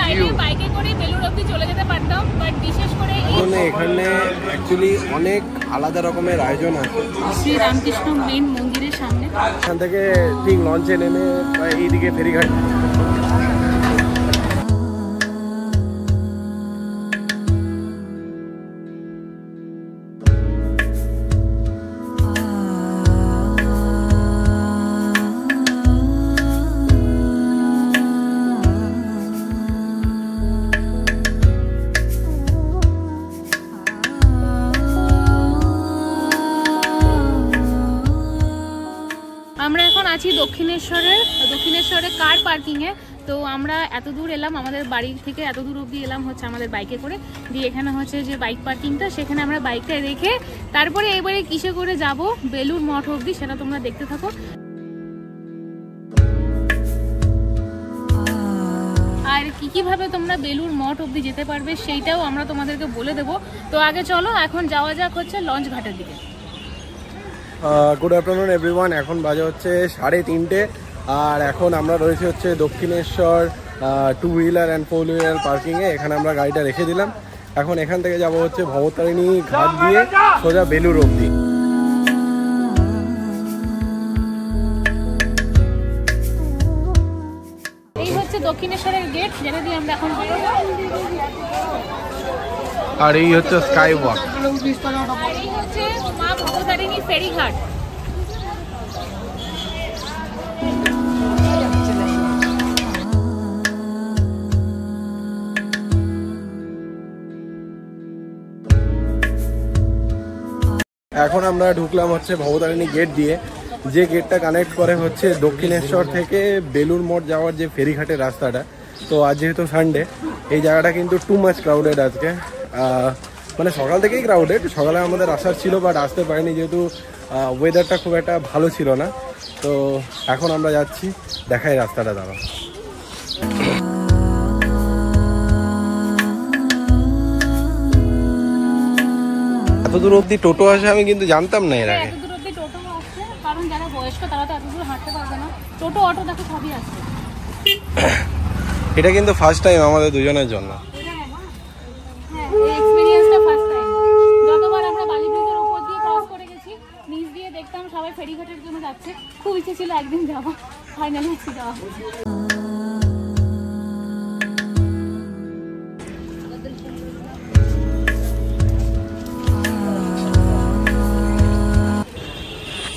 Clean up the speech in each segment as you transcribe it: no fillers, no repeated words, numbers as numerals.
View. বাইকে করে বেলুড় অবধি চলে যেতে পারতাম, বাট বিশেষ করে এখানে অ্যাকচুয়ালি অনেক আলাদা রকমের আয়োজন আছে। শ্রী রামকৃষ্ণ মেন মন্দিরের সামনে, এখান থেকে ঠিক লঞ্চে নেমে এইদিকে ফেরিঘাট। আমরা এখন আছি দক্ষিণেশ্বরে কার পার্কিং এ। তো আমরা এত দূর এলাম, আমাদের বাড়ি থেকে এত দূর অবধি এলাম হচ্ছে আমাদের বাইকে করে, দিয়ে এখানে হচ্ছে যে বাইক পার্কিংটা, সেখানে আমরা বাইকটা রেখে তারপরে এবারে কিসে করে যাব বেলুড় মঠ অবধি, সেটা তোমরা দেখতে থাকো। আর কিভাবে তোমরা বেলুড় মঠ অবধি যেতে পারবে সেইটাও আমরা তোমাদেরকে বলে দেবো। তো আগে চলো এখন যাওয়া যাক হচ্ছে লঞ্চ ঘাটের দিকে। গুড আফটারনুন এভরিওয়ান, এখন বাজে হচ্ছে 3:30 আর এখন আমরা রয়েছে হচ্ছে দক্ষিণেশ্বর 2 হুইলার অ্যান্ড 4 হুইলার পার্কিংয়ে। এখানে আমরা গাড়িটা রেখে দিলাম। এখন এখান থেকে যাব হচ্ছে ভবতারিণী ঘাট দিয়ে সোজা বেলুড় অবধি। এই হচ্ছে দক্ষিণেশ্বরের গেট, যেটা দিয়ে আমরা এখন আর এই হচ্ছে স্কাই ওয়াক। এই হচ্ছে মা ভবতারিণী ফেরিঘাট। এখন আমরা ঢুকলাম হচ্ছে ভবতারিণী গেট দিয়ে, যে গেটটা কানেক্ট করে হচ্ছে দক্ষিণেশ্বর থেকে বেলুড় মঠ যাওয়ার যে ফেরিঘাটের রাস্তাটা। তো আজ যেহেতু সানডে, এই জায়গাটা কিন্তু টু মাচ ক্রাউডেড আজকে। মানে সকাল থেকেই ক্রাউডেড, সকালে আমাদের আসার ছিল বাট আসতে পারিনি যেহেতু ওয়েদারটা খুব একটা ভালো ছিল না। তো এখন আমরা যাচ্ছি, দেখাই রাস্তাটা দাঁড়া। এত দূর অব্দি টোটো আসে আমি কিন্তু জানতাম না এর আগে। এত দূর অব্দি টোটো আসছে, কারণ যারা বয়স্ক তারা তো এত দূর হাঁটতে পারবে না। টোটো অটো দেখো সবই আসছে। এটা কিন্তু ফার্স্ট টাইম আমাদের দুজনের জন্য। হ্যাঁ, এই এক্সপেরিয়েন্সটা ফার্স্ট টাইম। যতবার আমরা বালি ব্রিজের উপর দিয়ে ক্রস করে গেছি, নিচ দিয়ে দেখতাম সবাই ফেরিঘাটের জন্য যাচ্ছে। খুব ইচ্ছে ছিল একদিন যাওয়া, ফাইনালি আজকে যাওয়া।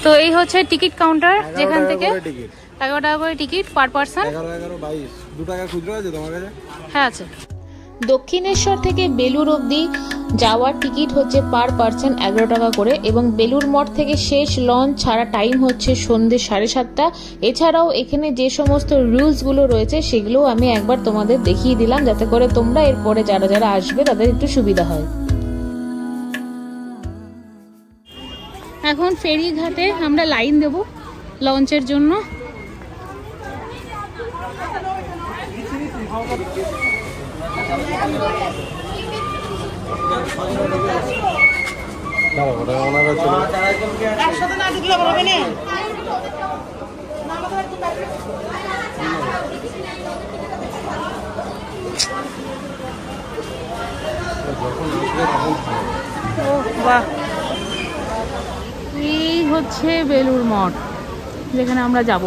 তো এই হচ্ছে টিকিট কাউন্টার, যেখান থেকে 11 টাকা করে টিকিট পার পারসন। 11-22 2 টাকা খুচরো আছে তোমার কাছে? হ্যাঁ আছে। দক্ষিণেশ্বর থেকে বেলুড় অবধি যাওয়ার টিকিট হচ্ছে পার পারসন 11 টাকা করে, এবং বেলুড় মঠ থেকে শেষ লঞ্চ ছাড়া টাইম হচ্ছে সন্ধ্যে 7:30। এছাড়াও এখানে যে সমস্ত রুলস গুলো রয়েছে সেগুলো আমি একবার তোমাদের দেখিয়ে দিলাম, যাতে করে তোমরা এরপরে যারা যারা আসবে তাদের একটু সুবিধা হয়। এখন ফেরিঘাটে আমরা লাইন দেব লঞ্চের জন্য। বাহ, এই হচ্ছে বেলুড় মঠ, যেখানে আমরা যাব।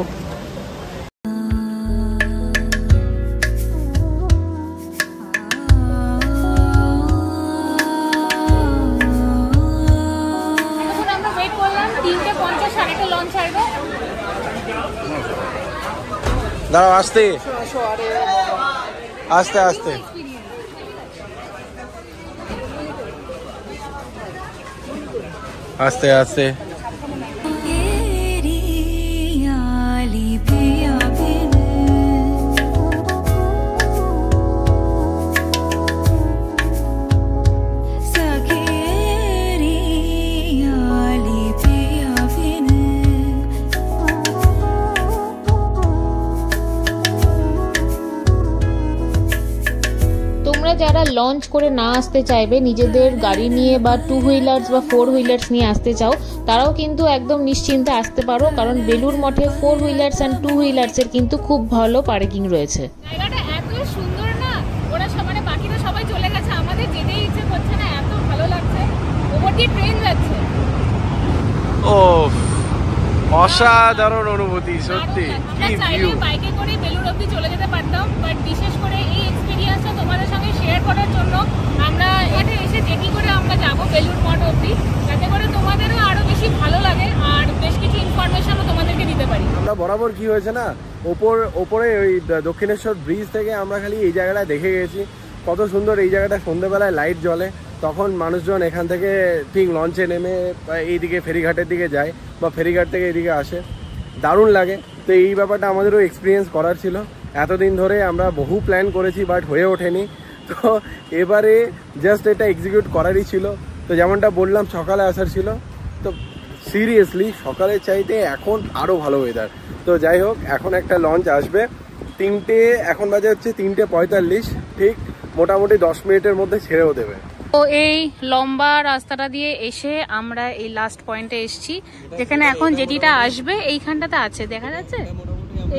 দাঁড়াও, আস্তে আস্তে আস্তে আস্তে আস্তে। যারা লঞ্চ করে না আসতে চাইবে, নিজেদের গাড়ি নিয়ে বা 2 হুইলার্স বা 4 হুইলার্স নিয়ে আসতে চাও, তারাও কিন্তু একদম নিশ্চিন্তে আসতে পারো, কারণ বেলুড় মঠে 4 হুইলার্স অ্যান্ড 2 হুইলার্স এর কিন্তু খুব ভালো পার্কিং রয়েছে। জায়গাটা এত সুন্দর না, দিয়ে ট্রেন যাচ্ছে। ও অসাধারণ অনুভূতি সত্যি, কি ভিউ। বাইকে করে বেলুড় অবধি চলে যেতে পারতাম, বাট বিশেষ করে এই এক্সপিরিয়েন্সটা তোমাদের সঙ্গে শেয়ার করার জন্য আমরা এটা এসে জেটি করে আমরা যাবো বেলুড় মঠ অবধি, যাতে করে তোমাদেরও আরো বেশি ভালো লাগে আর বেশ কিছু ইনফরমেশনও তোমাদেরকে দিতে পারি। আমরা বরাবর কি হয়েছে না, ওপরে ওই দক্ষিণেশ্বর ব্রিজ থেকে আমরা খালি এই জায়গাটা দেখে গেছি, কত সুন্দর এই জায়গাটা, সন্ধ্যেবেলায় লাইট জ্বলে, তখন মানুষজন এখান থেকে ঠিক লঞ্চে নেমে এইদিকে ফেরিঘাটের দিকে যায় বা ফেরিঘাট থেকে এইদিকে আসে, দারুণ লাগে। তো এই ব্যাপারটা আমাদেরও এক্সপিরিয়েন্স করার ছিল। এতদিন ধরে আমরা বহু প্ল্যান করেছি বাট হয়ে ওঠেনি, তো এবারে জাস্ট এটা এক্সিকিউট করারই ছিল। তো যেমনটা বললাম সকালে আসার ছিল, তো সিরিয়াসলি সকালের চাইতে এখন আরও ভালো ওয়েদার। তো যাই হোক, এখন একটা লঞ্চ আসবে 3টে, এখন বাজে হচ্ছে 3:45, ঠিক মোটামুটি 10 মিনিটের মধ্যে ছেড়েও দেবে। তো এই লম্বা রাস্তাটা দিয়ে এসে আমরা এই লাস্ট পয়েন্টে এসেছি, যেখানে এখন যেটিটা আসবে এইখানটাতে আছে, দেখা যাচ্ছে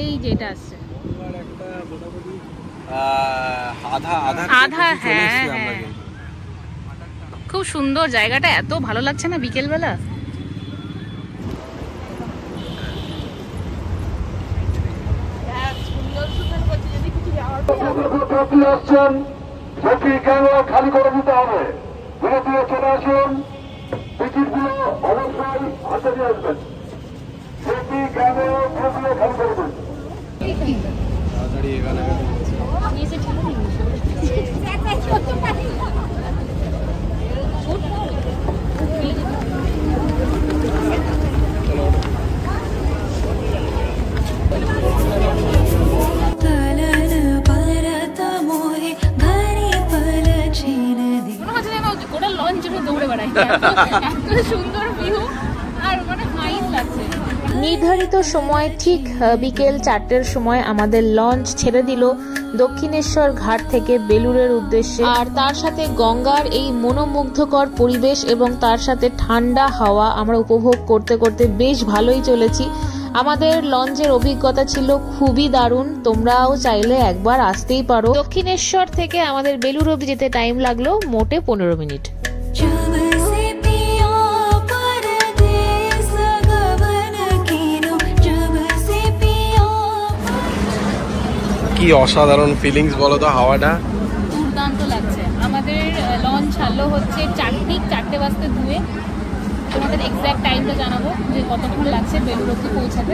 এই যেটা আসছে আধা। হ্যাঁ হ্যাঁ, খুব সুন্দর জায়গাটা, এত ভালো লাগছে না বিকেলবেলা। খালি করে দিতে হবে, বিরতিতে চলে আসুন, টিকিটগুলো অবশ্যই হাতে দিয়ে আসবেন, সেটি কেন খালি করে দেন। নির্ধারিত সময় ঠিক বিকেল 4টের সময় আমাদের লঞ্চ ছেড়ে দিল দক্ষিণেশ্বর ঘাট থেকে বেলুড়ের উদ্দেশ্যে। আর তার সাথে গঙ্গার এই মনোমুগ্ধকর পরিবেশ এবং তার সাথে ঠান্ডা হাওয়া আমরা উপভোগ করতে করতে বেশ ভালোই চলেছি। আমাদের লঞ্চের অভিজ্ঞতা ছিল খুবই দারুণ, তোমরাও চাইলে একবার আসতেই পারো। দক্ষিণেশ্বর থেকে আমাদের বেলুড় অবধি যেতে টাইম লাগলো মোটে 15 মিনিট। কি অসাধারণ ফিলিংস বলো তো, হাওয়াটা দুর্দান্ত লাগছে। আমাদের লঞ্চ ছাড়লো হচ্ছে 4:02 তোমাদের এক্স্যাক্ট টাইমটা জানাবো যে কতক্ষণ লাগছে বেলুড় অবধি পৌঁছাতে।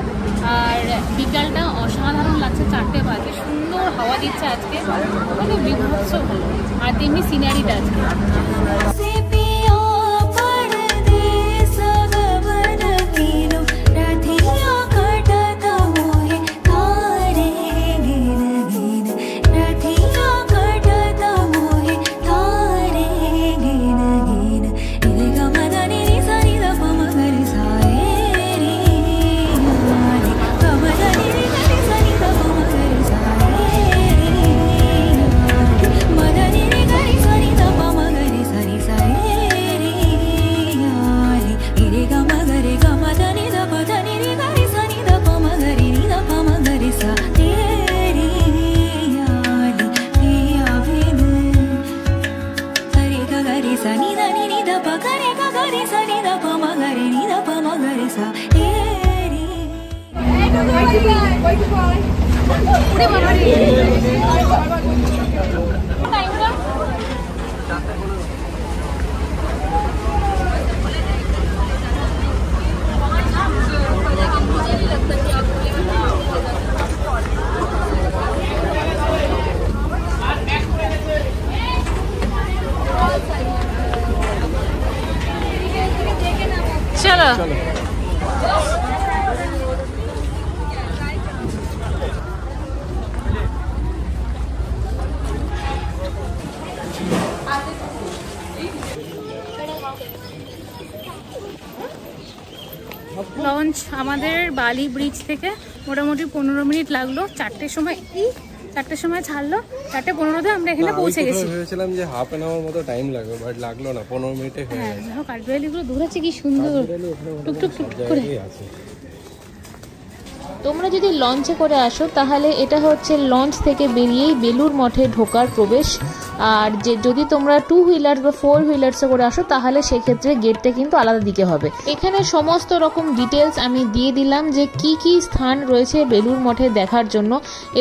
আর বিকালটা অসাধারণ লাগছে, 4টে বাজে, সুন্দর হাওয়া দিচ্ছে আজকে, মানে বিভৎস ভালো। আর তেমনি সিনারিটা আজকে চলো। লঞ্চ আমাদের বালি ব্রিজ থেকে মোটামুটি 15 মিনিট লাগলো, 4টের সময় ছাড়লো, 4:15 আমরা এখানে পৌঁছে গেছি। ভেবেছিলাম যে হাফ অ্যান আওয়ার মতো টাইম লাগবে, বাট লাগলো না, 15 মিনিটে হয়ে গেছে। হ্যাঁ, কাঠবিড়ালিগুলো দৌড়াচ্ছে কি সুন্দর টুকটুক টুকটুক করে। তোমরা যদি লঞ্চে করে আসো তাহলে এটা হচ্ছে লঞ্চ থেকে বেরিয়েই বেলুড় মঠে ঢোকার প্রবেশ আর যে যদি তোমরা 2 হুইলার বা 4 হুইলার্সে করে আসো তাহলে সেক্ষেত্রে গেটটা কিন্তু আলাদা দিকে হবে। এখানে সমস্ত রকম ডিটেলস আমি দিয়ে দিলাম যে কি কি স্থান রয়েছে বেলুড় মঠে দেখার জন্য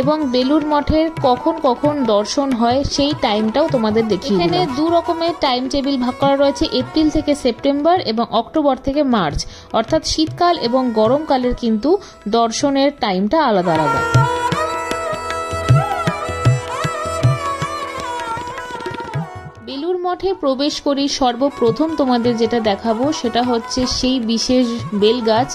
এবং বেলুড় মঠের কখন কখন দর্শন হয় সেই টাইমটাও তোমাদের দেখিয়ে দিলাম। এখানে 2 রকমের টাইম টেবিল ভাগ করা রয়েছে, এপ্রিল থেকে সেপ্টেম্বর এবং অক্টোবর থেকে মার্চ, অর্থাৎ শীতকাল এবং গরমকালের কিন্তু দর্শনের টাইমটা আলাদা আলাদা। বেলুড় মঠে প্রবেশ করি সর্বপ্রথম তোমাদের যেটা দেখাবো সেটা হচ্ছে সেই বিশেষ বেলগাছ,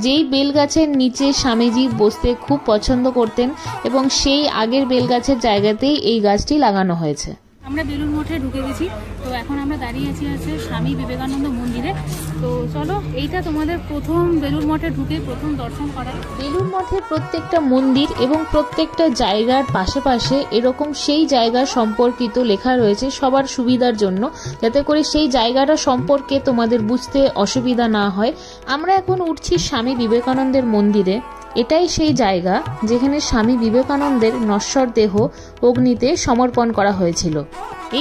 যেই বেলগাছের নিচে স্বামীজি বসতে খুব পছন্দ করতেন এবং সেই আগের বেলগাছের জায়গাতেই এই গাছটি লাগানো হয়েছে। আমরা বেলুড় মঠে ঢুকে গেছি, তো এখন আমরা দাঁড়িয়ে আছি হচ্ছে স্বামী বিবেকানন্দ মন্দিরে। তো চলো, এইটা তোমাদের প্রথম বেলুড় মঠে ঢুকে প্রথম দর্শন করাই। বেলুড় মঠের প্রত্যেকটা মন্দির এবং প্রত্যেকটা জায়গার পাশে পাশে এরকম সেই জায়গা সম্পর্কিত লেখা রয়েছে সবার সুবিধার জন্য, যাতে করে সেই জায়গাটা সম্পর্কে তোমাদের বুঝতে অসুবিধা না হয়। আমরা এখন উঠছি স্বামী বিবেকানন্দের মন্দিরে। এটাই সেই জায়গা যেখানে স্বামী বিবেকানন্দের নশ্বর দেহ অগ্নিতে সমর্পণ করা হয়েছিল।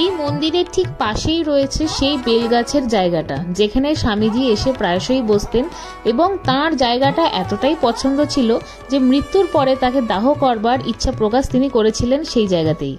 এই মন্দিরের ঠিক পাশেই রয়েছে সেই বেলগাছের জায়গাটা যেখানে স্বামীজি এসে প্রায়শই বসতেন এবং তার জায়গাটা এতটাই পছন্দ ছিল যে মৃত্যুর পরে তাকে দাহ করবার ইচ্ছা প্রকাশ তিনি করেছিলেন সেই জায়গাতেই।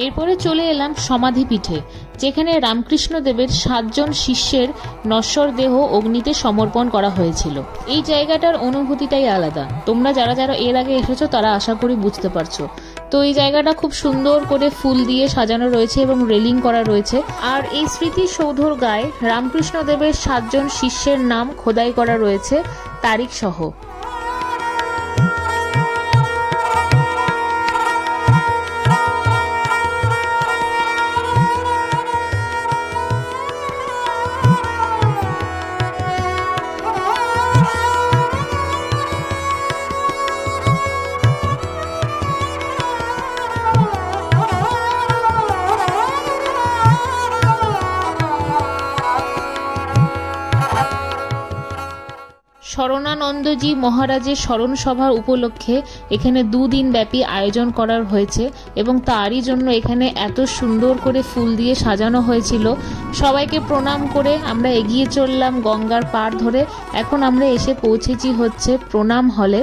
এরপরে চলে এলাম সমাধিপীঠে, যেখানে রামকৃষ্ণ দেবের 7 জন শিষ্যের নশ্বর দেহ অগ্নিতে সমর্পণ করা হয়েছিল। এই জায়গাটার অনুভূতিটাই আলাদা। তোমরা যারা যারা এর আগে এসেছো তারা আশা করি বুঝতে পারছো। তো এই জায়গাটা খুব সুন্দর করে ফুল দিয়ে সাজানো রয়েছে এবং রেলিং করা রয়েছে। আর এই স্মৃতিসৌধর গায়ে রামকৃষ্ণ দেবের 7 জন শিষ্যের নাম খোদাই করা রয়েছে তারিখ সহ। শরণানন্দজি মহারাজের স্মরণ সভার উপলক্ষে এখানে 2 দিন ব্যাপী আয়োজন করা হয়েছে এবং তারই জন্য এখানে এত সুন্দর করে ফুল দিয়ে সাজানো হয়েছিল। সবাইকে প্রণাম করে আমরা এগিয়ে চললাম গঙ্গার পাড় ধরে। এখন আমরা এসে পৌঁছেছি হচ্ছে প্রণাম হলে।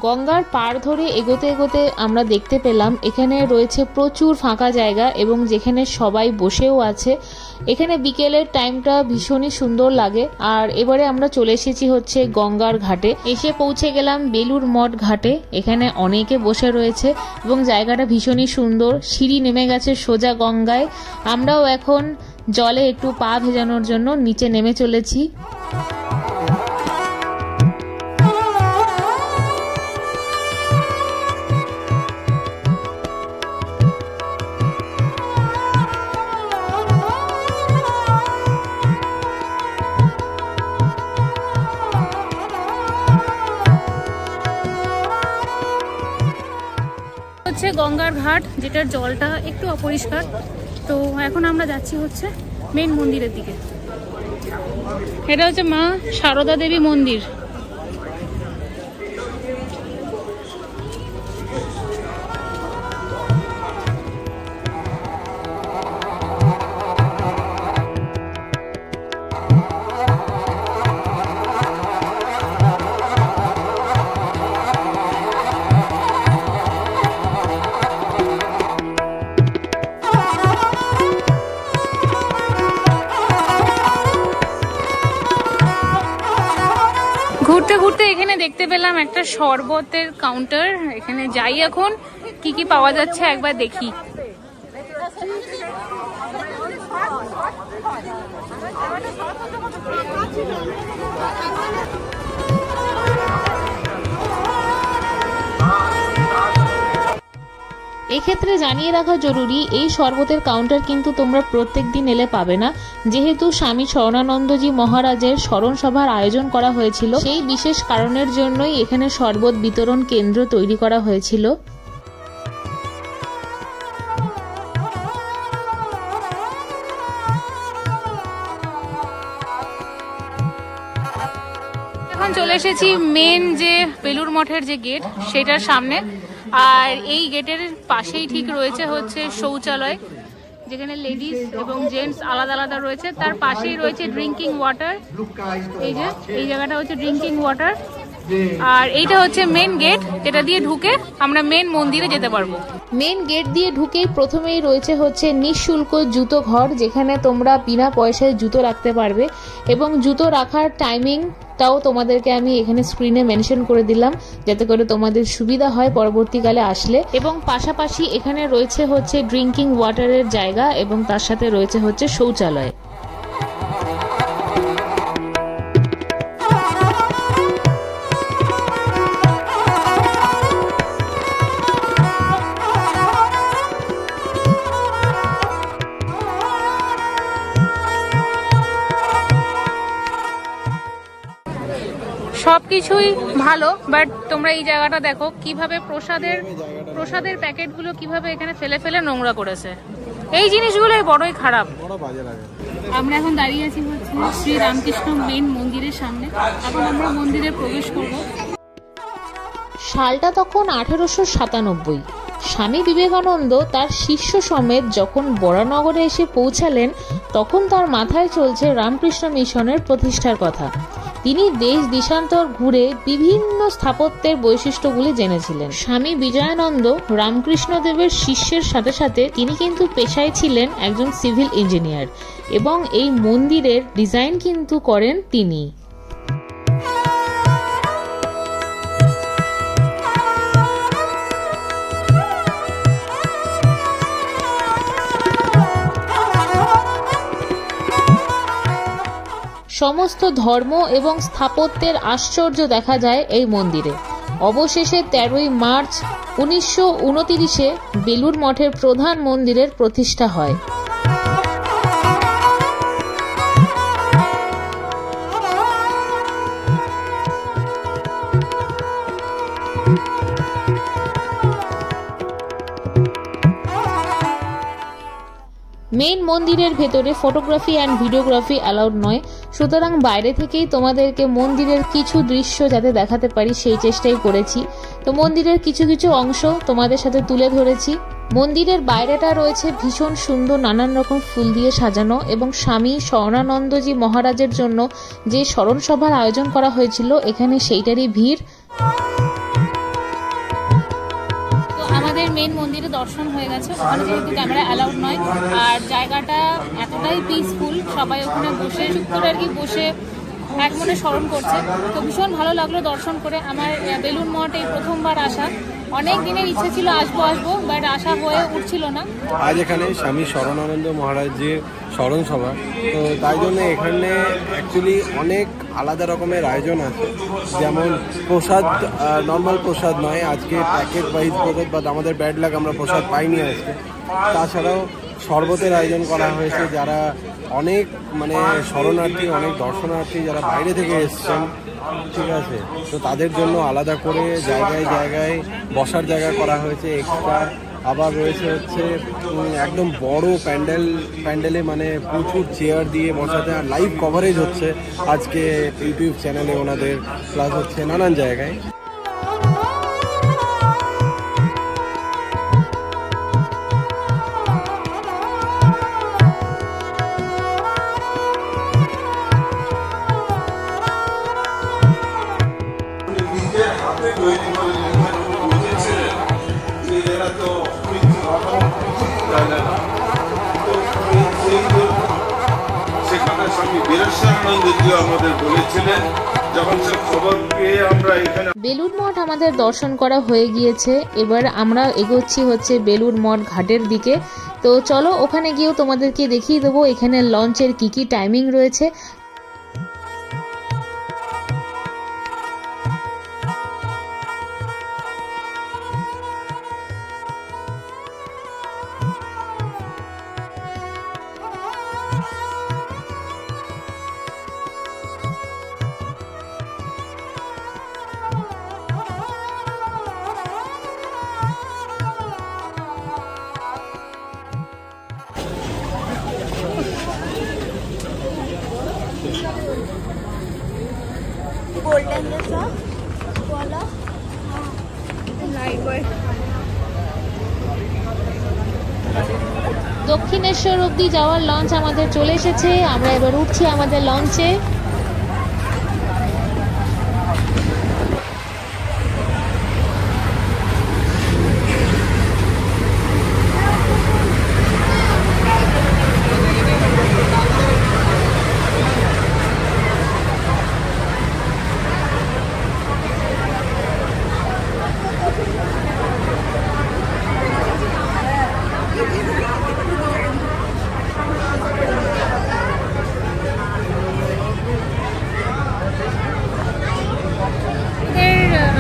গঙ্গার পাড় ধরে এগোতে এগোতে আমরা দেখতে পেলাম এখানে রয়েছে প্রচুর ফাঁকা জায়গা এবং যেখানে সবাই বসেও আছে। এখানে বিকেলের টাইমটা ভীষণই সুন্দর লাগে। আর এবারে আমরা চলে এসেছি হচ্ছে গঙ্গার ঘাটে। এসে পৌঁছে গেলাম বেলুড় মঠ ঘাটে। এখানে অনেকে বসে রয়েছে এবং জায়গাটা ভীষণই সুন্দর। সিঁড়ি নেমে গেছে সোজা গঙ্গায়। আমরাও এখন জলে একটু পা ভেজানোর জন্য নিচে নেমে চলেছি। গঙ্গার ঘাট, যেটার জলটা একটু অপরিষ্কার। তো এখন আমরা যাচ্ছি হচ্ছে মেন মন্দিরের দিকে। এটা হচ্ছে মা সারদা দেবী মন্দির। ঘুরতে ঘুরতে এখানে দেখতে পেলাম একটা শরবতের কাউন্টার। এখানে যাই, এখন কি কি পাওয়া যাচ্ছে একবার দেখি। এক্ষেত্রে জানিয়ে রাখা জরুরি, এই শরবতের কাউন্টার কিন্তু তোমরা প্রত্যেক দিন এলে পাবে না, যেহেতু স্বামী শরণানন্দজি মহারাজের স্মরণ সভার আয়োজন করা হয়েছিল, সেই বিশেষ কারণের জন্যই এখানে শরবত বিতরণ কেন্দ্র তৈরি করা হয়েছিল। এখন চলে এসেছি মেন যে বেলুড় মঠের যে গেট সেটার সামনে, আর এই গেটের পাশেই ঠিক রয়েছে হচ্ছে শৌচালয়, যেখানে লেডিস এবং জেন্টস আলাদা আলাদা রয়েছে। তার পাশেই রয়েছে ড্রিঙ্কিং ওয়াটার, এই যে এই জায়গাটা হচ্ছে ড্রিঙ্কিং ওয়াটার। আর এইটা হচ্ছে মেন গেট, যেটা দিয়ে ঢুকে আমরা মেন মন্দিরে যেতে পারবো। মেন গেট দিয়ে ঢুকেই প্রথমেই রয়েছে হচ্ছে নিঃশুল্ক জুতো ঘর, যেখানে তোমরা বিনা পয়সায় জুতো রাখতে পারবে, এবং জুতো রাখার টাইমিংটাও তোমাদেরকে আমি এখানে স্ক্রিনে মেনশন করে দিলাম, যাতে করে তোমাদের সুবিধা হয় পরবর্তীকালে আসলে। এবং পাশাপাশি এখানে রয়েছে হচ্ছে ড্রিঙ্কিং ওয়াটারের জায়গা, এবং তার সাথে রয়েছে হচ্ছে শৌচালয়। সবকিছুই ভালো, বাট তোমরা এই জায়গাটা দেখো কিভাবে প্রসাদের প্যাকেটগুলো কিভাবে এখানে ফেলে ফেলে নোংরা করেছে। এই জিনিসগুলোই বড়ই খারাপ। আমরা এখন দাঁড়িয়ে আছি হচ্ছে শ্রী রামকৃষ্ণ মেন মন্দিরের সামনে। এখন আমরা মন্দিরে প্রবেশ করব। সালটা তখন 1897। স্বামী বিবেকানন্দ তার শিষ্য সমেত যখন বরানগরে এসে পৌঁছালেন, তখন তার মাথায় চলছে রামকৃষ্ণ মিশনের প্রতিষ্ঠার কথা। তিনি দেশ দেশান্তর ঘুরে বিভিন্ন স্থাপত্যের বৈশিষ্ট্যগুলি জেনেছিলেন। স্বামী বিজয়ানন্দ রামকৃষ্ণদেবের শিষ্যের সাথে সাথে তিনি কিন্তু পেশায় ছিলেন একজন সিভিল ইঞ্জিনিয়ার, এবং এই মন্দিরের ডিজাইন কিন্তু করেন তিনি। সমস্ত ধর্ম এবং স্থাপত্যের আশ্চর্য দেখা যায় এই মন্দিরে। অবশেষে 13ই মার্চ 1929 বেলুড় মঠের প্রধান মন্দিরের প্রতিষ্ঠা হয়। মেইন মন্দিরের ভেতরে ফটোগ্রাফি অ্যান্ড ভিডিওগ্রাফি অ্যালাউড নয়, সুতরাং বাইরে থেকেই তোমাদেরকে মন্দিরের কিছু দৃশ্য যাতে দেখাতে পারি সেই চেষ্টাই করেছি। তো মন্দিরের কিছু কিছু অংশ তোমাদের সাথে তুলে ধরেছি। মন্দিরের বাইরেটা রয়েছে ভীষণ সুন্দর, নানান রকম ফুল দিয়ে সাজানো, এবং স্বামী শরণানন্দজি মহারাজের জন্য যে স্মরণ সভার আয়োজন করা হয়েছিল এখানে সেইটারই ভিড়। আমাদের মেন মন্দিরে দর্শন হয়ে গেছে। ওখানে যেহেতু ক্যামেরা অ্যালাউড নয়, আর জায়গাটা এতটাই পিসফুল, সবাই ওখানে বসে চুপ করে আর কি বসে এক মনে স্মরণ করছে। তো ভীষণ ভালো লাগলো দর্শন করে। আমার বেলুড় মঠ এই প্রথমবার আসা, অনেক দিনের ইচ্ছে ছিল আসবো, বাট আসা হয়ে উঠছিল না। আজ এখানে স্বামী শরণানন্দ মহারাজের স্মরণ সভা, তো তাই জন্য এখানে অ্যাকচুয়ালি অনেক আলাদা রকমের আয়োজন আছে। যেমন প্রসাদ, নর্মাল প্রসাদ নয়, আজকে প্যাকেট ওয়াইজ প্রসাদ, বা আমাদের ব্যাড লাগ আমরা প্রসাদ পাইনি আজকে। তাছাড়াও শরবতের আয়োজন করা হয়েছে, যারা অনেক শরণার্থী, অনেক দর্শনার্থী যারা বাইরে থেকে এসছেন, ঠিক আছে, তো তাদের জন্য আলাদা করে জায়গায় জায়গায় বসার জায়গা করা হয়েছে এক্সট্রা। আবার রয়েছে হচ্ছে একদম বড় প্যান্ডেলে প্রচুর চেয়ার দিয়ে বসাতে, আর লাইভ কভারেজ হচ্ছে আজকে ইউটিউব চ্যানেলে ওনাদের, প্লাস হচ্ছে নানান জায়গায়। বেলুড় মঠ আমাদের দর্শন করা হয়ে গিয়েছে। এবার আমরা এগোচ্ছি হচ্ছে বেলুড় মঠ ঘাটের দিকে। তো চলো ওখানে গিয়েও তোমাদেরকে দেখিয়ে দেবো এখানে লঞ্চের কি টাইমিং রয়েছে। गोल्डन जैसा वाला দক্ষিণেশ্বর অবধি যাওয়ার লঞ্চ আমাদের চলে এসেছে। আমরা এবার উঠছি আমাদের লঞ্চে।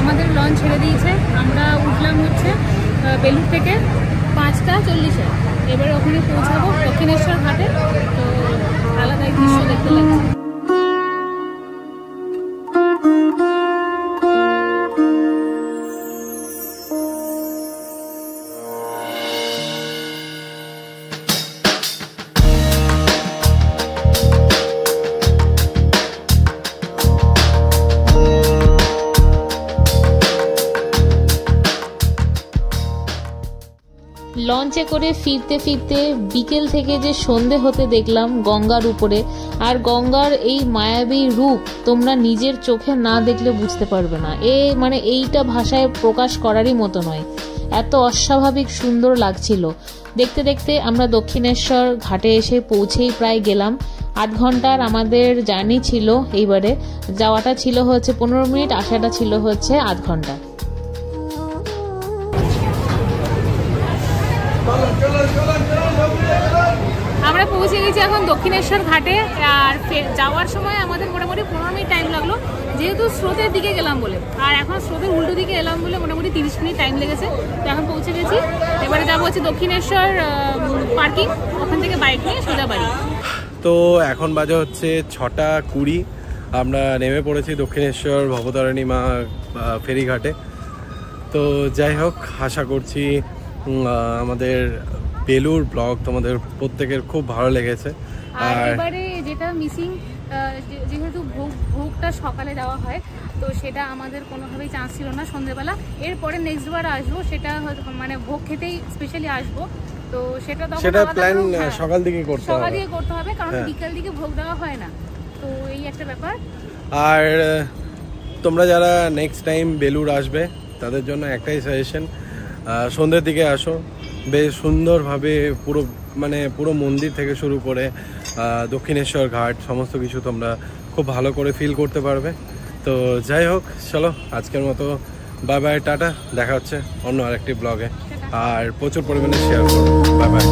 আমাদের লঞ্চ ছেড়ে দিয়েছে, আমরা উঠলাম হচ্ছে বেলুর থেকে 5:40-এ। এবারে ওখানে পৌঁছাবো দক্ষিণেশ্বর ঘাটে। তো আলাদাই দৃশ্য দেখতে লাগছে। লঞ্চে করে ফিরতে ফিরতে বিকেল থেকে যে সন্ধে হতে দেখলাম গঙ্গার উপরে, আর গঙ্গার এই মায়াবী রূপ তোমরা নিজের চোখে না দেখলে বুঝতে পারবে না। মানে এইটা ভাষায় প্রকাশ করারই মতো নয়, এত অস্বাভাবিক সুন্দর লাগছিল। দেখতে দেখতে আমরা দক্ষিণেশ্বর ঘাটে এসে পৌঁছেই প্রায় গেলাম। 8 ঘন্টার আমাদের জার্নি ছিল। এইবারে যাওয়াটা ছিল হচ্ছে 15 মিনিট, আসাটা ছিল হচ্ছে 8 ঘন্টা। আমরা পৌঁছে গেছি এখন দক্ষিণেশ্বর ঘাটে। আর যাওয়ার সময় আমাদের মোটামুটি 15 মিনিট টাইম লাগলো, যেহেতু স্রোতের দিকে গেলাম বলে। আর এখন স্রোতের উল্টো দিকে এলাম বলে মোটামুটি 30 মিনিট টাইম লেগেছে। তো এখন পৌঁছে গেছি। এবারে যাবো হচ্ছে দক্ষিণেশ্বর পার্কিং, ওখান থেকে বাইক নিয়ে সোজা বাড়ি। তো এখন বাজে হচ্ছে 6:20। আমরা নেমে পড়েছি দক্ষিণেশ্বর ভবতারিণী মা ফেরিঘাটে। তো যাই হোক, আশা করছি আমাদের বেলুর ব্লগ তোমাদের প্রত্যেকের খুব ভালো লেগেছে। আর এবারে যেটা মিসিং, যেহেতু ভোগটা সকালে দেওয়া হয়, তো সেটা আমাদের কোনোভাবেই চান্স ছিল না সন্ধ্যেবেলা। এরপরে নেক্সট বার আসবো, সেটা মানে ভোগ খেতেই স্পেশালি আসবো। তো সেটা প্ল্যান সকাল দিকে করতে হবে, কারণ বিকাল দিকে ভোগ দেওয়া হয় না। তো এই একটা ব্যাপার। আর তোমরা যারা নেক্সট টাইম বেলুর আসবে তাদের জন্য একটাই সাজেশন, সন্ধ্যের দিকে আসো। বেশ সুন্দরভাবে পুরো মন্দির থেকে শুরু করে দক্ষিণেশ্বর ঘাট সমস্ত কিছু তোমরা খুব ভালো করে ফিল করতে পারবে। তো যাই হোক, চলো আজকের মতো বাই বাই, টাটা। দেখা হচ্ছে অন্য আরেকটি ব্লগে। আর প্রচুর পরিমাণে শেয়ার করো। Bye bye.